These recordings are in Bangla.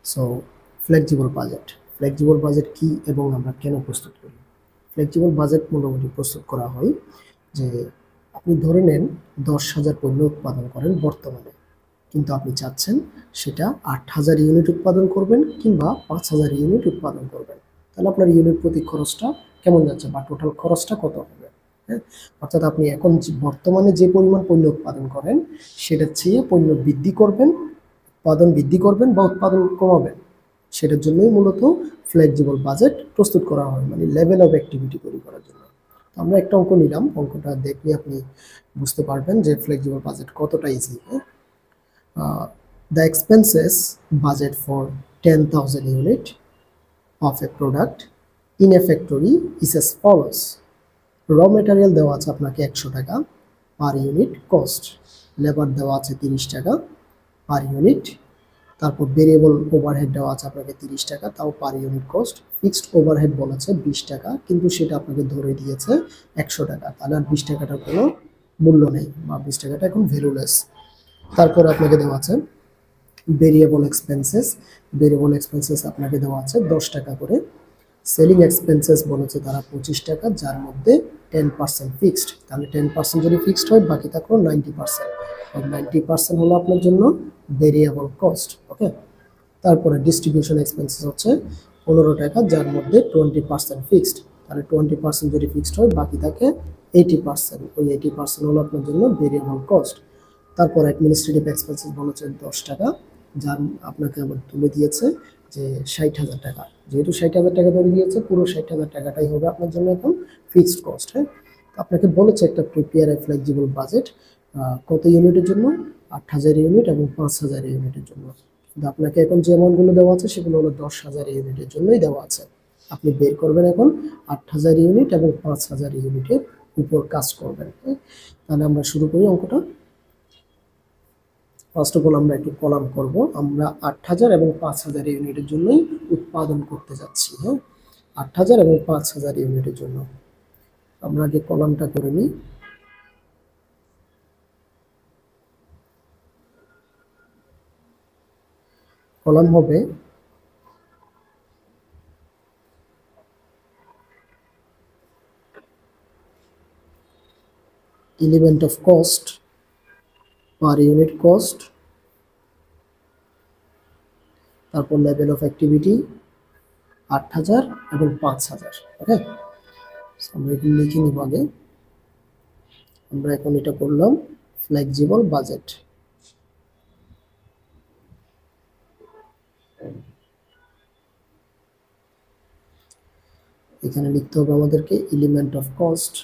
সো ফ্লেক্সিবল বাজেট কি এবং আমরা কেন প্রস্তুত করি? ফ্লেক্সিবল বাজেট মোটামুটি প্রস্তুত করা হয় যে আপনি ধরে নেন 10,000 পণ্য উৎপাদন করেন বর্তমানে, কিন্তু আপনি চাচ্ছেন সেটা 8,000 ইউনিট উৎপাদন করবেন কিংবা 5,000 ইউনিট উৎপাদন করবেন। তাহলে আপনার ইউনিট প্রতি খরচটা কেমন যাচ্ছে বা টোটাল খরচটা কত হবে? হ্যাঁ, অর্থাৎ আপনি এখন বর্তমানে যে পরিমাণ পণ্য উৎপাদন করেন সেটার চেয়ে পণ্য বৃদ্ধি করবেন, উৎপাদন বৃদ্ধি করবেন বা উৎপাদন কমাবেন, সেটার জন্যই মূলত ফ্লেক্সিবল বাজেট প্রস্তুত করা হয়, মানে লেভেল অফ অ্যাক্টিভিটি তৈরি করার জন্য। আমরা একটা অঙ্ক নিলাম, অঙ্কটা দেখলে আপনি বুঝতে পারবেন যে ফ্লেক্সিবল বাজেট কতটা easy. The expenses budget for 10,000 unit of a product in a factory is as follows. র মেটেরিয়াল দেওয়া আছে আপনাকে 100 টাকা পার ইউনিট কস্ট, লেবার দেওয়া আছে 30 টাকা পার ইউনিট, তারপর ভেরিয়েবল ওভারহেড দেওয়া আছে আপনাকে 30 টাকা, তাও per unit cost. Fixed overhead বলেছে 20 টাকা, কিন্তু সেটা আপনাকে ধরে দিয়েছে 100 টাকা, তাহলে আর 20 টাকাটার কোনো মূল্য নেই বা 20 টাকাটা এখন ভ্যালুলেস। তারপর আপনাকে দেওয়া আছে ভেরিয়েবল এক্সপেন্সেস আপনাকে দেওয়া আছে 10 টাকা করে। সেলিং এক্সপেন্সেস বলেছে তারা 25 টাকা, যার মধ্যে 10% ফিক্সড, তাহলে 10% যদি ফিক্সড হয় বাকি থাকলো 90%, 90% হলো আপনার জন্য ভেরিয়েবল কস্ট। ওকে, তারপরে ডিস্ট্রিবিউশন এক্সপেন্সেস হচ্ছে 15 টাকা, যার মধ্যে 20% ফিক্সড, তাহলে 20% যদি ফিক্সড হয় বাকি থাকে 80%, ওই 80% হলো আপনার জন্য ভেরিয়েবল কস্ট। তারপর অ্যাডমিনিস্ট্রেটিভ এক্সপেন্সেস বলেছে 10 টাকা, যার আপনাকে আবার তুলে দিয়েছে যে 60,000 টাকা, যেহেতু 60,000 টাকা ধরে দিয়েছে পুরো 60,000 টাকাটাই হবে আপনার জন্য এখন ফিক্সড কস্ট। হ্যাঁ, আপনাকে বলেছে একটা প্রিপেয়ার এ ফ্লেক্সিবল বাজেট কত ইউনিটের জন্য? 8,000 ইউনিট এবং 5,000 ইউনিটের জন্য। কিন্তু আপনাকে এখন যে অ্যামাউন্টগুলো দেওয়া আছে সেগুলো হলো 10,000 ইউনিটের জন্যই দেওয়া আছে। আপনি বের করবেন এখন 8,000 ইউনিট এবং 5,000 ইউনিটের উপর কাজ করবেন। তাহলে আমরা শুরু করি অঙ্কটা। ফার্স্ট অফ অল আমরা একটু কলাম করব, আমরা 8,000 এবং 5,000 ইউনিটের জন্যই উৎপাদন করতে যাচ্ছি। হ্যাঁ, 8,000 এবং 5,000 ইউনিটের জন্য আমরা আগে কলামটা করে নিই। কলাম হবে element of cost per unit cost, তারপর লেভেল অফ অ্যাক্টিভিটি 8,000 এবং 5,000। ওকে, আমরা এগুলো লিখে নিব আগে। আমরা এখন এটা করলাম ফ্লেক্সিবল বাজেট। এখানে লিখতে হবে আমাদেরকে এলিমেন্ট অফ কস্ট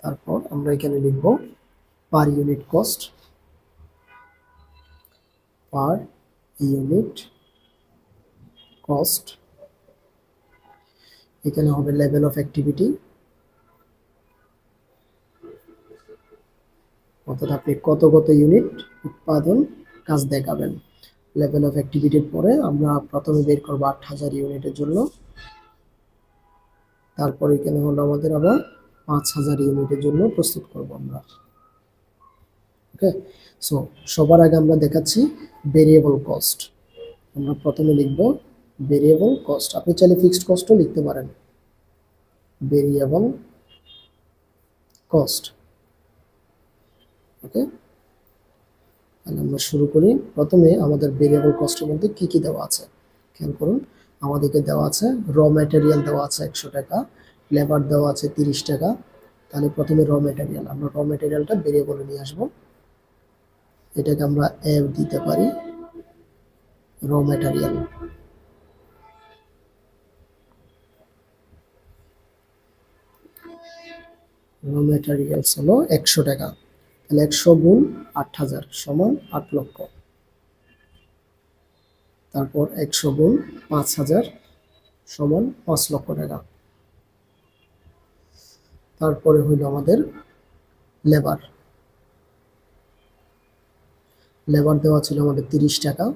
তারপর আমরা এখানে লিখব per unit cost, per unit cost. এখানে হবে লেভেল অফ অ্যাক্টিভিটি, অর্থাৎ আপনি কত ইউনিট উৎপাদন কাজ দেখাবেন। লেভেল অফ অ্যাক্টিভিটির পরে আমরা প্রথমে বের করব 8,000 ইউনিটের জন্য, তারপর এখানে হলো আমাদের আবার 5,000 ইউনিটের জন্য প্রস্তুত করব আমরা। ওকে, সো সবার আগে আমরা দেখাচ্ছি ভেরিয়েবল কস্ট। আমরা প্রথমে লিখব ভেরিয়েবল কস্ট, আপনি চাইলে ফিক্সড কস্টও লিখতে পারেন। Variable cost. ওকে, তাহলে আমরা শুরু করি। প্রথমে আমাদের ভেরিয়েবল কস্টের মধ্যে কি কি দেওয়া আছে খেয়াল করুন। আমাদেরকে দেওয়া আছে র ম্যাটেরিয়াল দেওয়া আছে 100 টাকা, লেবার দেওয়া আছে 30 টাকা। তাহলে প্রথমে র ম্যাটেরিয়াল, আমরা র ম্যাটেরিয়ালটা ভেরিয়েবলে নিয়ে আসবো। এটাকে আমরা এফ দিতে পারি, র ম্যাটেরিয়াল। র ম্যাটেরিয়ালস হলো 100 টাকা, তাহলে 100 গুণ 8,000 সমান 8 লক্ষ। তারপর 100 গুণ 5,000 সমান 5 লক্ষ টাকা। তারপরে হইল আমাদের লেবার, লেবার দেওয়া ছিল আমাদের 30 টাকা,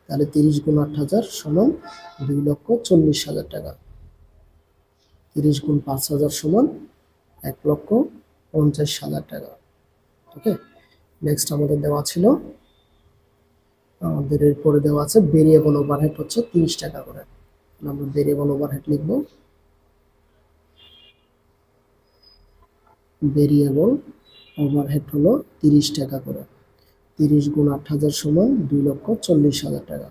তাহলে 30 গুণ 8,000 সমান 2,40,000 টাকা। 30 গুণ 5,000 সমান 1,40,000 50,000 টাকা। ওকে, নেক্সট আমাদের দেওয়া ছিল, আমাদের এরপরে দেওয়া আছে ভেরিয়েবল ওভারহেড হচ্ছে 30 টাকা করে। আমরা ভেরিয়েবল ওভারহেড লিখব, ভেরিয়েবল ওভারহেড হলো 30 টাকা করে। 30 গুণ 8,000 সমান 2,40,000 টাকা।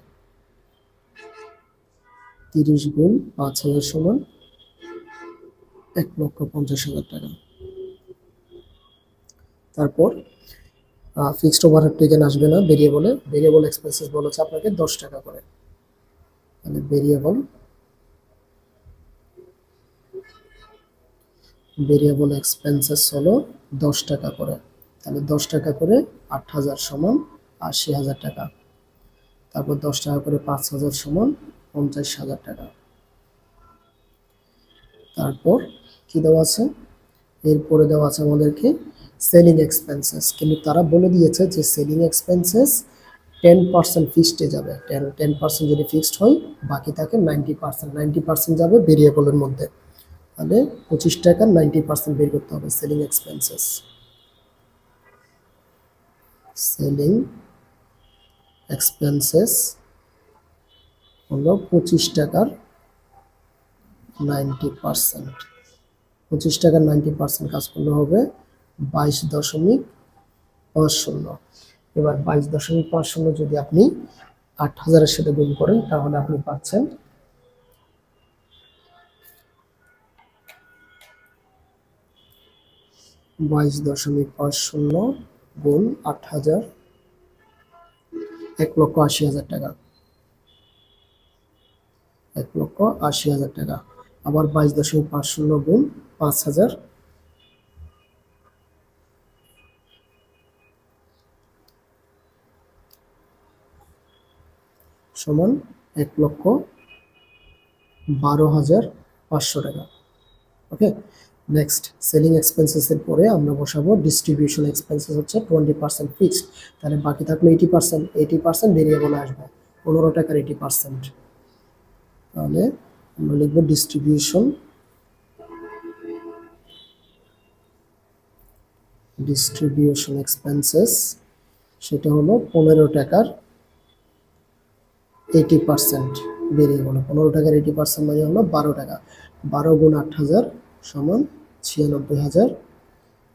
30 গুণ 5,000 সমান 1,50,000 টাকা। তারপর ফিক্সড ওভারহেড তো এখানে আসবে না, ভেরিয়েবল এক্সপেন্সেস বলেছে আপনাকে 10 টাকা করে। তাহলে ভেরিয়েবল এক্সপেন্সেস হলো 10 টাকা করে। তাহলে 10 টাকা করে 8,000 সমান 80,000 টাকা। তারপর 10 টাকা করে 5,000 সমান 50,000 টাকা। তারপর কি দেওয়া আছে, এরপরে দেওয়া আছে আমাদেরকে সেলিং এক্সপেন্সেস, কিন্তু তারা বলে দিয়েছে যে সেলিং এক্সপেন্সেস 10% ফিক্সডে যাবে। 10% যদি ফিক্সড হয়, বাকি থাকে 90% যাবে ভেরিয়েবলের মধ্যে। তাহলে 25 টাকার 90% বের করতে হবে সেলিং এক্সপেন্সেস। সেলিং এক্সপেন্সেস হলো 25 টাকার 90%। 25 টাকার 90% কাজ করলে হবে 22.50। এবার 22.50 যদি আপনি 8,000-এর সাথে গুণ করেন, তাহলে আপনি পাচ্ছেন 22.50 গুণ 8,000, 1,80,000 টাকা। 1,80,000 টাকা। আবার 22.50 গুণ 5,000 সমান 1,12,500 টাকা। ওকে, নেক্সট সেলিং এক্সপেন্সেস এর পরে আমরা বসাবো ডিস্ট্রিবিউশন এক্সপেন্সেস হচ্ছে 20% ফিক্সড। তাহলে বাকি থাকলো 80% ভেরিয়েবল আসবে 15 টাকার 80%। তাহলে আমরা লিখব ডিস্ট্রিবিউশন এক্সপেন্সেস, সেটা হলো 15 টাকার 80% ভেরিয়েবল। 15 টাকার 80% মানে হলো 12 টাকা। 12 গুণ 8,000 সমান 96,000,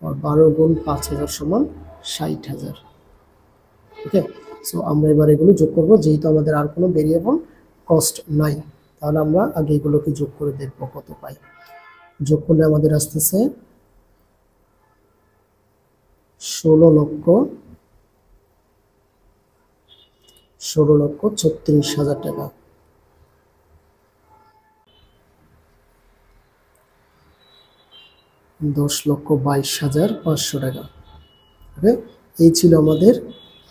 আর 12 গুণ 5,000 সমান 60,000। ওকে, সো আমরা এবার এগুলো যোগ করব, যেহেতু আমাদের আর কোনো ভেরিয়েবল কস্ট নাই। তাহলে আমরা আগে এগুলোকে যোগ করে দেখব কত পাই। যোগ করলে আমাদের আসতেছে 16,36,000 টাকা। 10,22,500 টাকা। ওকে, এই ছিল আমাদের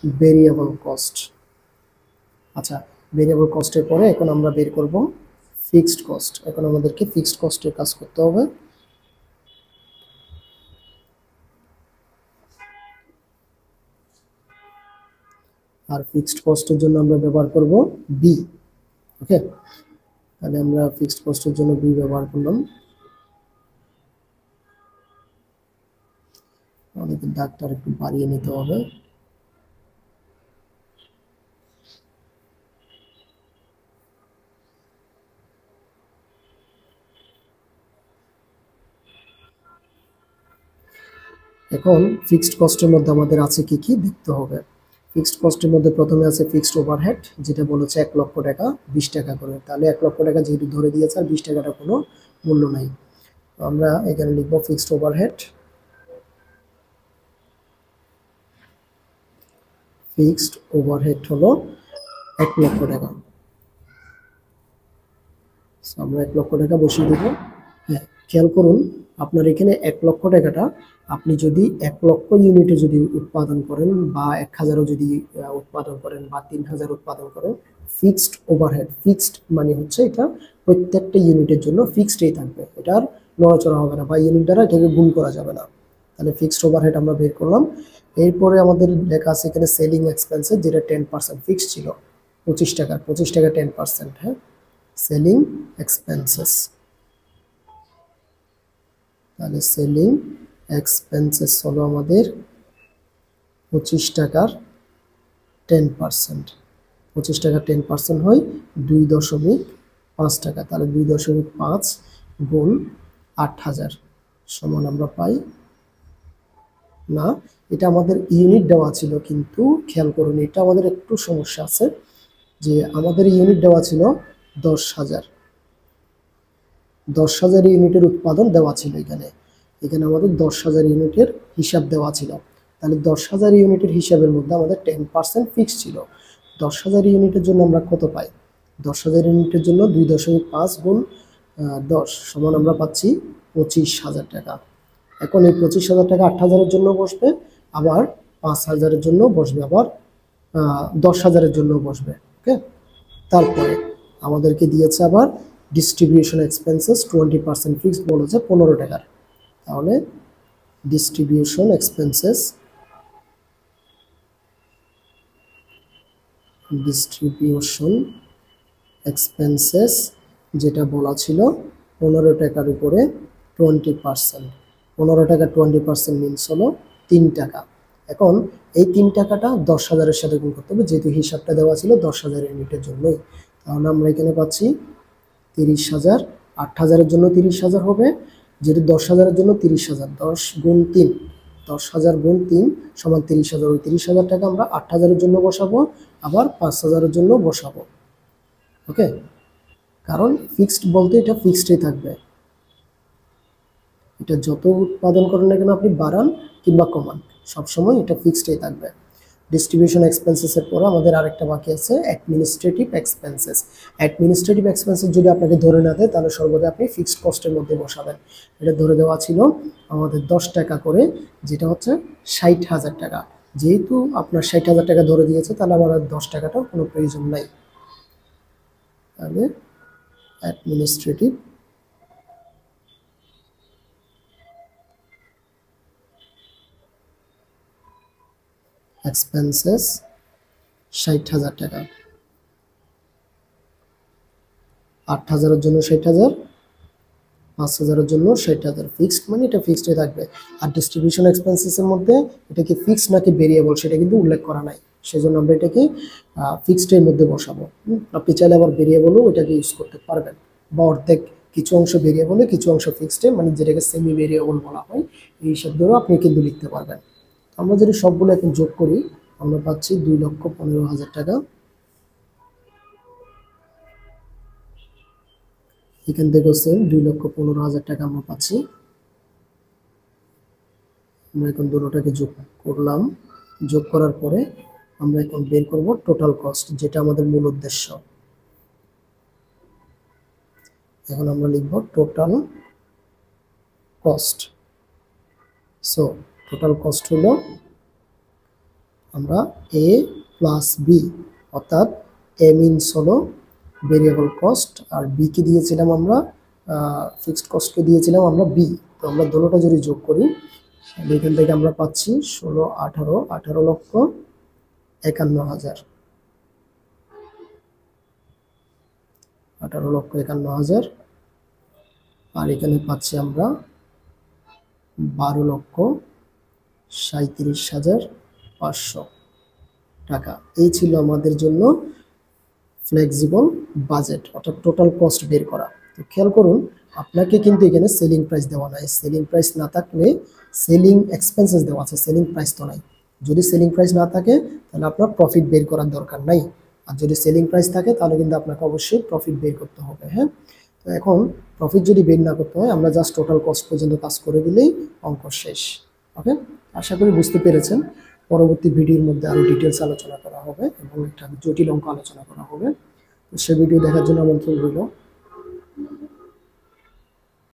ভেরিয়েবল কস্ট। আচ্ছা, ভেরিয়েবল কস্টের পরে এখন আমরা বের করব ফিক্সড কস্ট। এখন আমাদেরকে ফিক্সড কস্টের কাজ করতে হবে। আর ফিক্সড কস্টের জন্য আমরা ব্যবহার করব বি। ওকে, তাহলে আমরা ফিক্সড কস্টের জন্য বি ব্যবহার করলাম। আমাদের দাগটা একটু বাড়িয়ে নিতে হবে। এখন ফিক্সড কস্টের মধ্যে আমাদের আছে কি কি দেখতে হবে। ফিক্সড কস্টের মধ্যে প্রথমে আছে ফিক্সড ওভারহেড, যেটা বলেছে 1 লক্ষ টাকা 20 টাকা করে। তাহলে 1 লক্ষ টাকা যেহেতু ধরে দিয়েছে, আর 20 টাকাটা কোনো মূল্য নাই, আমরা এখানে লিখব ফিক্সড ওভারহেড। ফিক্সড ওভারহেড হলো 1 লক্ষ টাকা। আমরা 1 লক্ষ টাকা বসিয়ে দেব। হ্যাঁ, খেয়াল করুন, আপনার এখানে 1 লক্ষ টাকাটা আপনি যদি 1 লক্ষ ইউনিটে যদি উৎপাদন করেন, বা 1,000-ও যদি উৎপাদন করেন, বা 3,000 উৎপাদন করেন, ফিক্সড ওভারহেড, ফিক্সড মানে হচ্ছে এটা প্রত্যেকটা ইউনিটের জন্য ফিক্সডই থাকবে, এটার নড়াচড়া হবে না, বা ইউনিট দ্বারা এটাকে গুণ করা যাবে না। তাহলে ফিক্সড ওভারহেড আমরা বের করলাম। এরপরে আমাদের লেখা আছে এখানে সেলিং এক্সপেন্সেস, যেটা 10% ফিক্সড ছিল 25 টাকা। 25 টাকা 10%। হ্যাঁ, সেলিং এক্সপেন্সেস। তাহলে সেলিং এক্সপেন্সেস হলো আমাদের 25 টাকার 10%। 25 টাকা 10% হয় 2.5 টাকা, তাহলে 2.5 গুণ 8,000 সমান আমরা পাই না। এটা আমাদের ইউনিট দেওয়া ছিল, কিন্তু খেয়াল করুন এটা আমাদের একটু সমস্যা আছে যে আমাদের ইউনিট দেওয়া ছিল 10,000। 10,000 ইউনিটের উৎপাদন দেওয়া ছিল, এখানে আমাদের 10,000 ইউনিটের হিসাব দেওয়া ছিল। তাহলে 10,000 ইউনিটের হিসাবের মধ্যে আমাদের 10% ফিক্স ছিল। 10,000 ইউনিটের জন্য আমরা কত পাই? 10,000 ইউনিটের জন্য 2.5 গুণ 10 সমান আমরা পাচ্ছি 25,000 টাকা। এখন এই 25,000 টাকা 8,000-এর জন্য বসবে, আবার 5,000-এর জন্য বসবে, আবার 10,000-এর জন্য বসবে। ওকে, তারপরে আমাদেরকে দিয়েছে আবার ডিস্ট্রিবিউশন এক্সপেন্সেস 20% ফিক্সড বলেছে 15 টাকার। তাহলে ডিস্ট্রিবিউশন এক্সপেন্সেস যেটা বলা ছিল 15 টাকার উপরে 20%। 15 টাকা 20% মিনস হলো 3 টাকা। এখন এই 3 টাকাটা 10,000-এর সাথে গুণ করতে হবে, যেহেতু হিসাবটা দেওয়া ছিল 10,000 ইউনিটের জন্যই। তাহলে আমরা এখানে পাচ্ছি 30,000। 8,000-এর জন্য 30,000 হবে, যেহেতু 10,000-এর জন্য 30,000, 10 গুণ 3, 10,000 গুণ 3 সমান 30,000। ওই 30,000 টাকা আমরা 8,000-এর জন্য বসাবো, আবার 5,000-এর জন্য বসাবো। ওকে, কারণ ফিক্সড বলতে এটা ফিক্সডই থাকবে। এটা যত উৎপাদন করেন না কেন আপনি বাড়ান কিংবা কমান, সবসময় এটা ফিক্সডই থাকবে। ডিস্ট্রিবিউশন এক্সপেন্সেসের পরে আমাদের আরেকটা বাকি আছে অ্যাডমিনিস্ট্রেটিভ এক্সপেন্সেস। অ্যাডমিনিস্ট্রেটিভ এক্সপেন্সেস যদি আপনাকে ধরে না দেয় তাহলে সর্বদা আপনি ফিক্সড কস্টের মধ্যে বসাবেন। এটা ধরে দেওয়া ছিল আমাদের 10 টাকা করে, যেটা হচ্ছে 60,000 টাকা। যেহেতু আপনার 60,000 টাকা ধরে দিয়েছে, তাহলে আমার 10 টাকাটাও কোনো প্রয়োজন নাই। তাহলে অ্যাডমিনিস্ট্রেটিভ এক্সপেন্সেস 60,000 টাকা। 8,000-এর জন্য 60,000, 5,000-এর জন্য 60,000। ফিক্সড মানে এটা ফিক্সডই থাকবে। আর ডিস্ট্রিবিউশন এক্সপেন্সেসের মধ্যে এটা কি ফিক্সড নাকি ভেরিয়েবল সেটা কিন্তু উল্লেখ করা নাই, সেজন্য আমরা এটাকে ফিক্সডের মধ্যে বসাবো। আপনি চাইলে আবার ভেরিয়েবলও এটাকে ইউজ করতে পারবেন, বা অর্ধেক কিছু অংশ ভেরিয়েবলে কিছু অংশ ফিক্সডে, মানে যেটাকে সেমি ভেরিয়েবল বলা হয়, এই শব্দও আপনি কিন্তু লিখতে পারবেন। আমরা যদি সবগুলো এখন যোগ করি আমরা পাচ্ছি 2,15,000 টাকা। এখান থেকে সেম 2,15,000 টাকা আমরা পাচ্ছি। আমরা এখন দুটোটাকে যোগ করলাম, যোগ করার পরে আমরা এখন বের করব টোটাল কস্ট, যেটা আমাদের মূল উদ্দেশ্য। এখন আমরা লিখব total cost. So total cost হলো আমরা এ প্লাস বি, অর্থাৎ এ মিনস হলো ভেরিয়েবল কস্ট, আর বি কে দিয়েছিলাম আমরা ফিক্সড কস্টকে দিয়েছিলাম আমরা বি। তো আমরা দুটোটা যদি যোগ করি এখান থেকে আমরা পাচ্ছি 16, 18, 18,51,000। 18,51,000। আর এখানে পাচ্ছি আমরা 12,37,500 টাকা। এই ছিল আমাদের জন্য ফ্লেক্সিবল বাজেট, অর্থাৎ টোটাল কস্ট বের করা। তো খেয়াল করুন আপনাকে কিন্তু এখানে সেলিং প্রাইস দেওয়া নাই। সেলিং প্রাইস না থাকলে সেলিং এক্সপেন্সেস দেওয়া আছে, সেলিং প্রাইস তো নাই। যদি সেলিং প্রাইস না থাকে তাহলে আপনার প্রফিট বের করার দরকার নাই, আর যদি সেলিং প্রাইস থাকে তাহলে কিন্তু আপনাকে অবশ্যই প্রফিট বের করতে হবে। হ্যাঁ, তো এখন প্রফিট যদি বের না করতে হয় আমরা জাস্ট টোটাল কস্ট পর্যন্ত কাজ করে দিলেই অঙ্ক শেষ। ওকে, আশা করি বুঝতে পেরেছেন। পরবর্তী ভিডিওর মধ্যে আরও ডিটেলস আলোচনা করা হবে এবং একটা জটিল অঙ্ক আলোচনা করা হবে। তো সে ভিডিও দেখার জন্য আমন্ত্রণ রইল।